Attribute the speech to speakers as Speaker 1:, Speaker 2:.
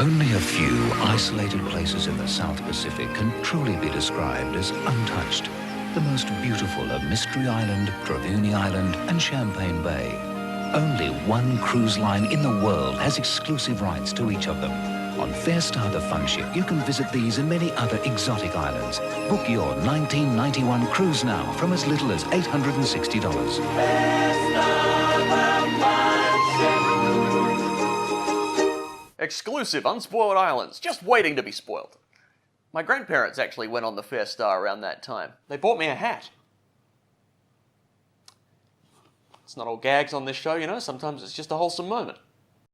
Speaker 1: Only a few isolated places in the South Pacific can truly be described as untouched. The most beautiful are Mystery Island, Trevuni Island, and Champagne Bay. Only one cruise line in the world has exclusive rights to each of them. On Fairstar, the fun ship, you can visit these and many other exotic islands. Book your 1991 cruise now from as little as $860.
Speaker 2: Exclusive unspoiled islands, just waiting to be spoiled. My grandparents actually went on the Fairstar around that time. They bought me a hat. It's not all gags on this show, you know, sometimes it's just a wholesome moment.